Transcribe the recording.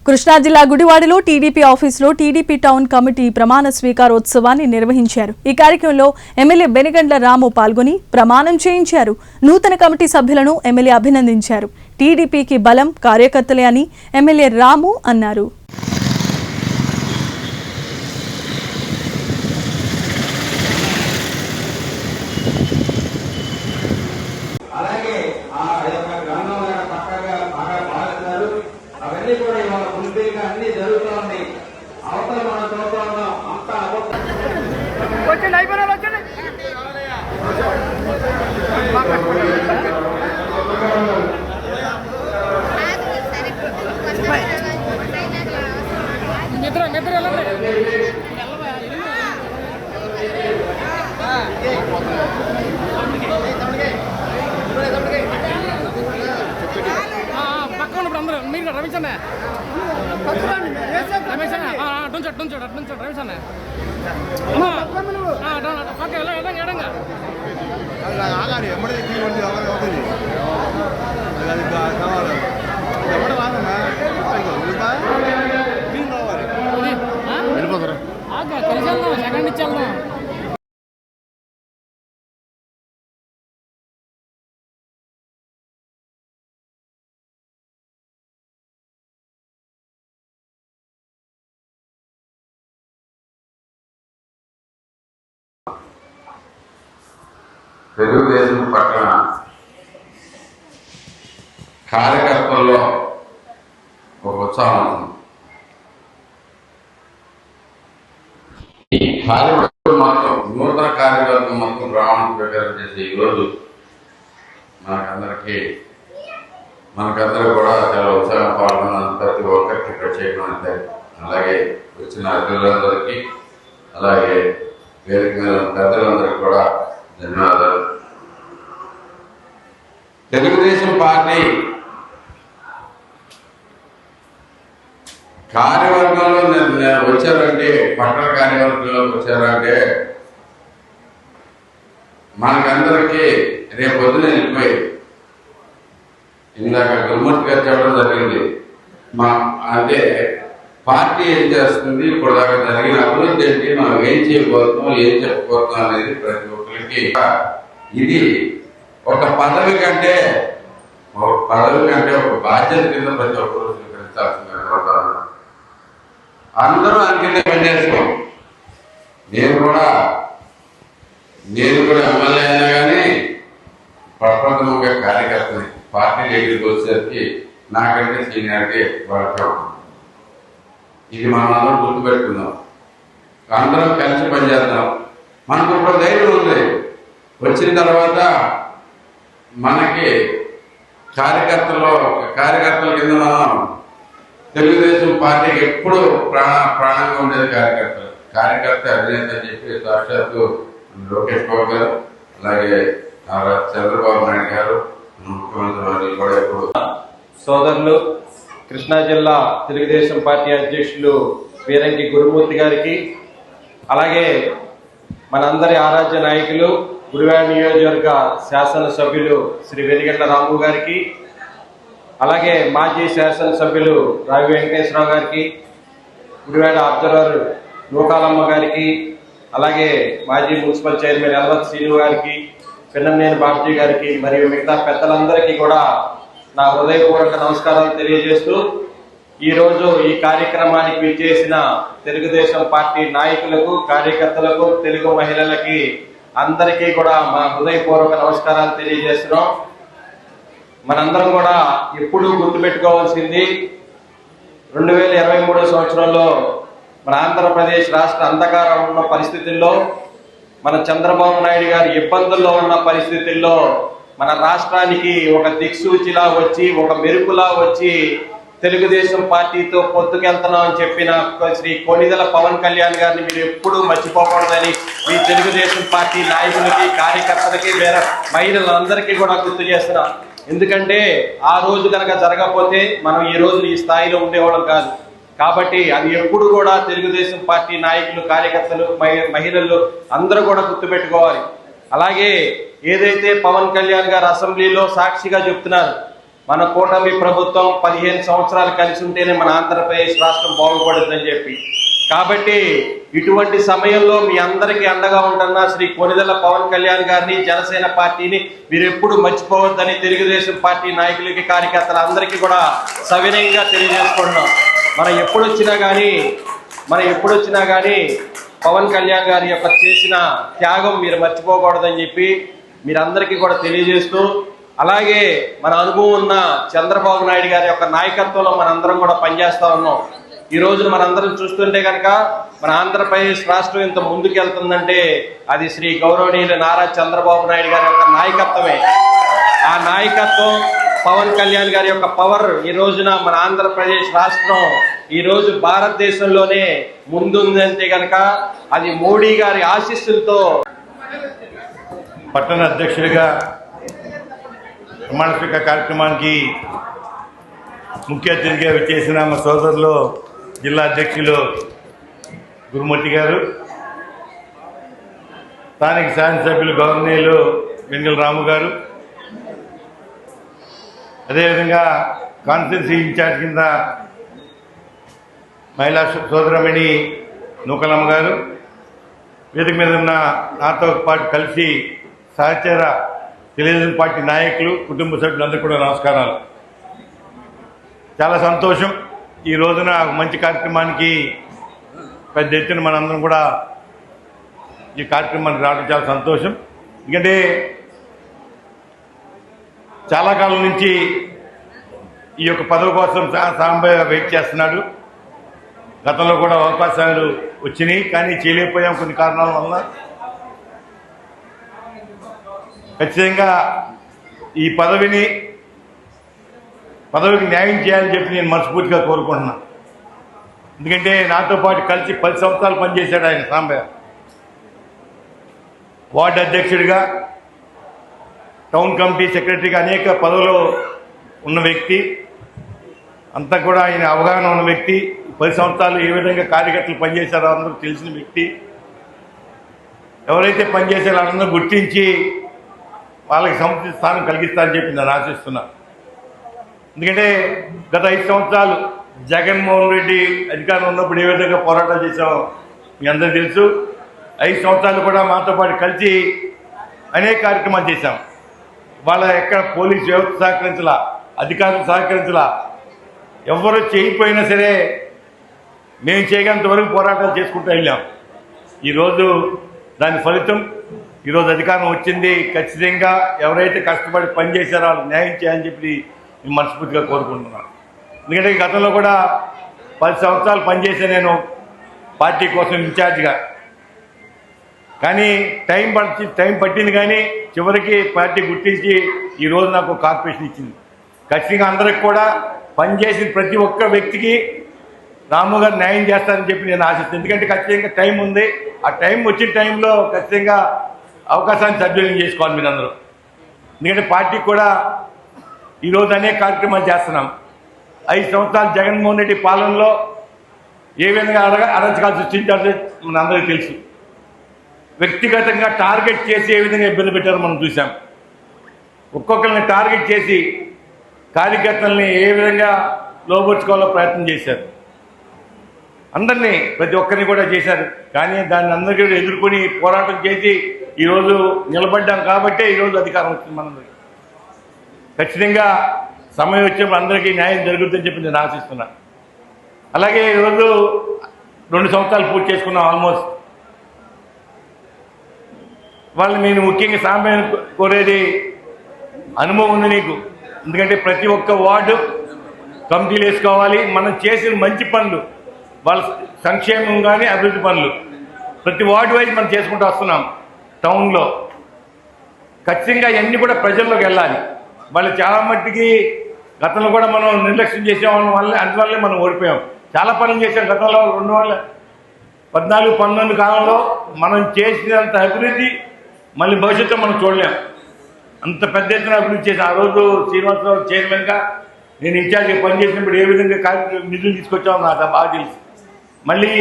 కృష్ణా జిల్లా గుడివాడలో టీడీపీ ఆఫీసులో టీడీపీ టౌన్ కమిటీ ప్రమాణ స్వీకారోత్సవాన్ని నిర్వహించారు. ఈ కార్యక్రమంలో ఎమ్మెల్యే బెనిగండ్ల రాము పాల్గొని ప్రమాణం చేయించారు. నూతన కమిటీ సభ్యులను ఎమ్మెల్యే అభినందించారు. టీడీపీకి బలం కార్యకర్తలే అని ఎమ్మెల్యే రాము అన్నారు. తెలుగుదేశం పట్టణ కార్యకర్తల్లో ఒక ఉత్సాహం ఉంది. ఈ కార్యకర్తలు మొత్తం నూతన కార్యకర్తలు మొత్తం ప్రమాణ స్వీకారం చేసే ఈరోజు మనకందరూ కూడా చాలా ఉత్సాహం పాల్గొన్న ప్రతి ఒక్కరికి ప్రత్యేకమైన అలాగే వచ్చిన అతిథులందరికీ అలాగే వేదిక మీద పెద్దలందరికీ కూడా ధన్యవాదాలు. తెలుగుదేశం పార్టీ కార్యవర్గంలో వచ్చారంటే పట్టణ కార్యవర్గంలో వచ్చారంటే మనకందరికీ రేపు పొద్దున వెళ్ళిపోయి ఇందాక గురుమూర్తి గారు చెప్పడం జరిగింది. అంటే పార్టీ ఏం చేస్తుంది, ఇప్పుడు దాకా జరిగిన అభివృద్ధి ఏంటి, మనం ఏం చేయబోతున్నాం, ఏం చెప్పబోతున్నాం అనేది ప్రతి ఒక్కరికి ఇది ఒక పదవి కంటే ఒక బాధ్యత కింద ప్రతి ఒక్కరు స్వీకరించాల్సిన అందరూ అందుకనే పనిచేస్తాం. నేను కూడా ఎమ్మెల్యే అయినా కానీ ప్రప్రథమంగా కార్యకర్తని. పార్టీ దగ్గరికి వచ్చేసరికి నాకంటే సీనియారిటీ వాళ్ళకే. ఇది మనం అందరం గుర్తుపెట్టుకుందాం, అందరం కలిసి పనిచేద్దాం. మనకు ఒక ధైర్యం ఉంది. వచ్చిన తర్వాత మనకి కార్యకర్తల కింద మనం తెలుగుదేశం పార్టీకి ఎప్పుడు ప్రాణంగా ఉండేది కార్యకర్త అధినేత అని చెప్పి సాక్షాత్తు లోకేష్ బాబు గారు, అలాగే చంద్రబాబు నాయుడు గారు, ముఖ్యమంత్రి కూడా ఎప్పుడు సోదరులు కృష్ణా జిల్లా తెలుగుదేశం పార్టీ అధ్యక్షులు వీరంకి గురుమూర్తి గారికి, అలాగే మనందరి ఆరాధ్య నాయకులు గుడివాడ నియోజకవర్గ శాసనసభ్యులు శ్రీ బెనిగండ్ల రాము గారికి, అలాగే మాజీ శాసనసభ్యులు రావి వెంకటేశ్వరరావు గారికి, గుడివాడ అబ్జర్వర్ నూకాలమ్మ గారికి, అలాగే మాజీ మున్సిపల్ చైర్మన్ ఎల్వత్ శ్రీను గారికి, పిన్ననేని బాబ్జీ గారికి మరియు మిగతా పెద్దలందరికీ కూడా నా హృదయపూర్వక నమస్కారాలు తెలియజేస్తూ, ఈరోజు ఈ కార్యక్రమానికి విచ్చేసిన తెలుగుదేశం పార్టీ నాయకులకు, కార్యకర్తలకు, తెలుగు మహిళలకి అందరికీ కూడా మా హృదయపూర్వక నమస్కారాలు తెలియజేస్తున్నాం. మనందరం కూడా ఎప్పుడూ గుర్తుపెట్టుకోవాల్సింది 2023 సంవత్సరంలో మన ఆంధ్రప్రదేశ్ రాష్ట్ర అంధకారం ఉన్న పరిస్థితుల్లో, మన చంద్రబాబు నాయుడు గారి ఇబ్బందుల్లో ఉన్న పరిస్థితుల్లో మన రాష్ట్రానికి ఒక దిక్సూచిలా వచ్చి, ఒక మెరుపులా వచ్చి తెలుగుదేశం పార్టీతో పొత్తుకెళ్తున్నాం అని చెప్పిన శ్రీ కొణిదెల పవన్ కళ్యాణ్ గారిని మీరు ఎప్పుడూ మర్చిపోకూడదని మీ తెలుగుదేశం పార్టీ నాయకులకి, కార్యకర్తలకి, వేరే మహిళలందరికీ కూడా గుర్తు చేస్తున్నాం. ఎందుకంటే ఆ రోజు కనుక జరగకపోతే మనం ఈ రోజు ఈ స్థాయిలో ఉండేవాళ్ళం కాదు. కాబట్టి అది ఎప్పుడు కూడా తెలుగుదేశం పార్టీ నాయకులు, కార్యకర్తలు, మహిళలు అందరూ కూడా గుర్తుపెట్టుకోవాలి. అలాగే ఏదైతే పవన్ కళ్యాణ్ గారు అసెంబ్లీలో సాక్షిగా చెప్తున్నారు, మన కూటమి ప్రభుత్వం 15 సంవత్సరాలు కలిసి ఉంటేనే మన ఆంధ్రప్రదేశ్ రాష్ట్రం బాగుపడుతుందని చెప్పి. కాబట్టి ఇటువంటి సమయంలో మీ అందరికీ అండగా ఉంటున్న శ్రీ కొణిదెల పవన్ కళ్యాణ్ గారిని, జనసేన పార్టీని మీరు ఎప్పుడు మర్చిపోవద్దని తెలుగుదేశం పార్టీ నాయకులకి, కార్యకర్తలు అందరికీ కూడా సవినయంగా తెలియజేసుకుంటున్నాం. మనం ఎప్పుడొచ్చినా కానీ పవన్ కళ్యాణ్ గారి యొక్క చేసిన త్యాగం మీరు మర్చిపోకూడదని చెప్పి మీరందరికీ కూడా తెలియజేస్తూ, అలాగే మన అనుభవం ఉన్న చంద్రబాబు నాయుడు గారి యొక్క నాయకత్వంలో మనందరం కూడా పనిచేస్తా ఉన్నాం. ఈ రోజు మనందరం చూస్తుంటే కనుక మన ఆంధ్రప్రదేశ్ రాష్ట్రం ఇంత ముందుకెళ్తుందంటే అది శ్రీ గౌరవనీయులు నారా చంద్రబాబు నాయుడు గారి యొక్క నాయకత్వమే. ఆ నాయకత్వం, పవన్ కళ్యాణ్ గారి యొక్క పవర్ ఈ రోజున మన ఆంధ్రప్రదేశ్ రాష్ట్రం ఈ రోజు భారతదేశంలోనే ముందుందంటే కనుక అది మోడీ గారి ఆశీస్సులతో. పట్టణ అధ్యక్షుడిగా ప్రమాణ స్వీకార కార్యక్రమానికి ముఖ్య అతిథిగా విచ్చేసిన మా సోదరులు జిల్లా అధ్యక్షులు గురుమూర్తి గారు, స్థానిక శాసనసభ్యులు గవర్నీయులు వెంగళ రాము గారు, అదేవిధంగా కాన్స్టిట్యున్సీ ఇన్ఛార్జ్ కింద మహిళా సోదరమణి నూకలమ్మ గారు, వేదిక మీద ఉన్న నాతో పాటు కలిసి సహచర తెలుగుదేశం పార్టీ నాయకులు, కుటుంబ సభ్యులందరూ కూడా నమస్కారాలు. చాలా సంతోషం. ఈ రోజున మంచి కార్యక్రమానికి పెద్ద ఎత్తున మనందరం కూడా ఈ కార్యక్రమానికి రావడం చాలా సంతోషం. ఎందుకంటే చాలా కాలం నుంచి ఈ యొక్క పదవి కోసం సాంబయ్య వెయిట్ చేస్తున్నాడు. గతంలో కూడా అవకాశాలు వచ్చినాయి, కానీ చేయలేకపోయాం కొన్ని కారణాల వల్ల. ఖచ్చితంగా ఈ పదవికి న్యాయం చేయాలని చెప్పి నేను మనస్ఫూర్తిగా కోరుకుంటున్నాను. ఎందుకంటే నాతో పాటు కలిసి 10 సంవత్సరాలు పనిచేశాడు ఆయన సాంబయ్య. వార్డు అధ్యక్షుడిగా, టౌన్ కమిటీ సెక్రటరీగా అనేక పదవులు ఉన్న వ్యక్తి, అంతా కూడా ఆయన అవగాహన ఉన్న వ్యక్తి. 10 సంవత్సరాలు ఏ విధంగా కార్యకర్తలు పనిచేశారో అందరూ తెలిసిన వ్యక్తి. ఎవరైతే పనిచేశారో అందరూ గుర్తించి వాళ్ళకి సముచిత స్థానం కలిగిస్తారని చెప్పి నేను ఆశిస్తున్నాను. ఎందుకంటే గత 5 సంవత్సరాలు జగన్మోహన్ రెడ్డి అధికారంలో ఉన్నప్పుడు ఏ విధంగా పోరాటాలు చేశామో మీ అందరూ తెలుసు. 5 సంవత్సరాలు కూడా మాతో పాటు కలిసి అనేక కార్యక్రమాలు చేశాం. వాళ్ళ ఎక్కడ పోలీసు వ్యవస్థ సహకరించలా, అధికారులు సహకరించలా, ఎవరు చేయకపోయినా సరే మేము చేయగలంత వరకు పోరాటాలు చేసుకుంటూ వెళ్ళాం. ఈరోజు దాని ఫలితం, ఈరోజు అధికారం వచ్చింది. ఖచ్చితంగా ఎవరైతే కష్టపడి పనిచేశారో వాళ్ళకి న్యాయం చేయాలని చెప్పి నేను మనస్ఫూర్తిగా కోరుకుంటున్నాను. ఎందుకంటే గతంలో కూడా 10 సంవత్సరాలు పనిచేసే నేను పార్టీ కోసం ఇన్ఛార్జిగా, కానీ టైం పట్టింది. కానీ చివరికి పార్టీ గుర్తించి ఈరోజు నాకు కార్పొరేషన్ ఇచ్చింది. ఖచ్చితంగా అందరికి కూడా పనిచేసిన ప్రతి ఒక్క వ్యక్తికి రాము గారు న్యాయం చేస్తారని చెప్పి నేను ఆశిస్తాను. ఎందుకంటే ఖచ్చితంగా టైం ఉంది. ఆ టైం వచ్చిన టైంలో ఖచ్చితంగా అవకాశాన్ని సద్వినియోగం చేసుకోవాలి మీరందరూ. ఎందుకంటే పార్టీకి కూడా ఈరోజు అనేక కార్యక్రమాలు చేస్తున్నాం. 5 సంవత్సరాలు జగన్మోహన్ రెడ్డి పాలనలో ఏ విధంగా అరాచకాలు సృష్టించారో మనందరికీ తెలుసు. వ్యక్తిగతంగా టార్గెట్ చేసి ఏ విధంగా ఇబ్బంది పెట్టారో మనం చూసాం. ఒక్కొక్కరిని టార్గెట్ చేసి కార్యకర్తల్ని ఏ విధంగా లోబర్చుకోవాలో ప్రయత్నం చేశారు. అందరినీ, ప్రతి ఒక్కరిని కూడా చేశారు. కానీ దాన్ని అందరికీ ఎదుర్కొని పోరాటం చేసి ఈరోజు నిలబడ్డాం. కాబట్టే ఈరోజు అధికారం వచ్చింది మనందరికీ. ఖచ్చితంగా సమయం వచ్చినప్పుడు అందరికీ న్యాయం జరుగుతుందని చెప్పి నేను ఆశిస్తున్నాను. అలాగే ఈరోజు 2 సంవత్సరాలు పూర్తి చేసుకున్నాం ఆల్మోస్ట్. వాళ్ళని నేను ముఖ్యంగా సాంబయ్యను కోరేది, అనుభవం ఉంది నీకు. ఎందుకంటే ప్రతి ఒక్క వార్డు కమిటీలు వేసుకోవాలి. మనం చేసిన మంచి పనులు, వాళ్ళ సంక్షేమం కానీ అభివృద్ధి పనులు ప్రతి వార్డు వైజ్ మనం చేసుకుంటూ వస్తున్నాం. టౌన్లో ఖచ్చితంగా ఇవన్నీ కూడా ప్రజల్లోకి వెళ్ళాలి. వాళ్ళు చాలా మట్టికి గతంలో కూడా మనం నిర్లక్ష్యం చేసేవాళ్ళ వల్ల, అందువల్లే మనం ఓడిపోయాం. చాలా పనులు చేసాం గతంలో. 2014-19 కాలంలో మనం చేసినంత అభివృద్ధి మళ్ళీ భవిష్యత్తులో మనం చూడలేం. అంత పెద్ద ఎత్తున అభివృద్ధి చేసి ఆ రోజు శ్రీనివాసరావు చైర్మన్గా నేను ఇన్ఛార్జిగా పనిచేసినప్పుడు ఏ విధంగా నిధులు తీసుకొచ్చామో నాకు బాగా తెలుసు. మళ్ళీ